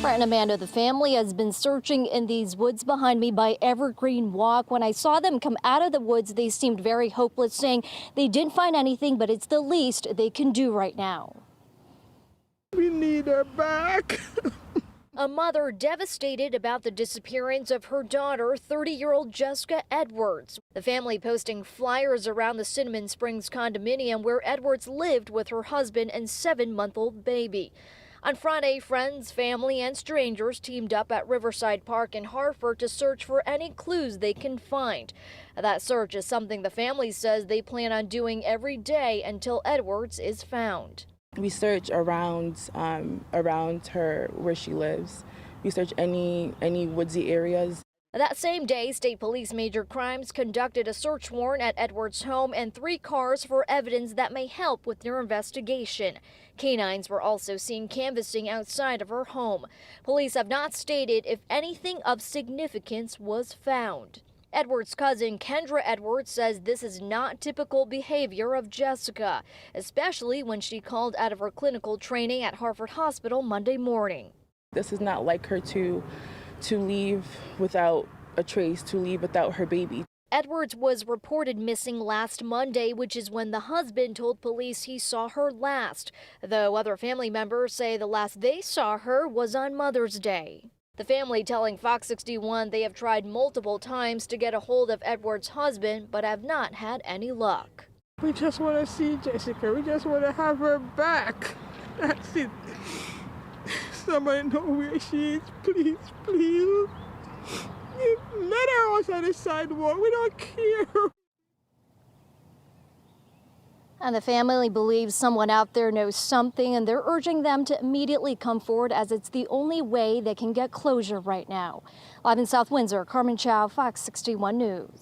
Brett and Amanda, the family has been searching in these woods behind me by Evergreen Walk. When I saw them come out of the woods, they seemed very hopeless, saying they didn't find anything, but it's the least they can do right now. We need her back. A mother devastated about the disappearance of her daughter, 30-year-old Jessica Edwards. The family posting flyers around the Cinnamon Springs condominium where Edwards lived with her husband and 7-month-old baby. On Friday, friends, family, and strangers teamed up at Riverside Park in Hartford to search for any clues they can find. That search is something the family says they plan on doing every day until Edwards is found. We search around her where she lives. We search any woodsy areas. That same day, State Police Major Crimes conducted a search warrant at Edwards' home and 3 cars for evidence that may help with their investigation. Canines were also seen canvassing outside of her home. Police have not stated if anything of significance was found. Edwards' cousin Kendra Edwards says this is not typical behavior of Jessica, especially when she called out of her clinical training at Hartford Hospital Monday morning. This is not like her to leave without a trace, to leave without her baby. Edwards was reported missing last Monday, which is when the husband told police he saw her last, though other family members say the last they saw her was on Mother's Day. The family telling Fox 61 they have tried multiple times to get a hold of Edwards' husband, but have not had any luck. We just want to see Jessica. We just want to have her back. That's it. Somebody know where she is, please, please. Let her out on the sidewalk. We don't care. And the family believes someone out there knows something, and they're urging them to immediately come forward as it's the only way they can get closure right now. Live in South Windsor, Carmen Chow, Fox 61 News.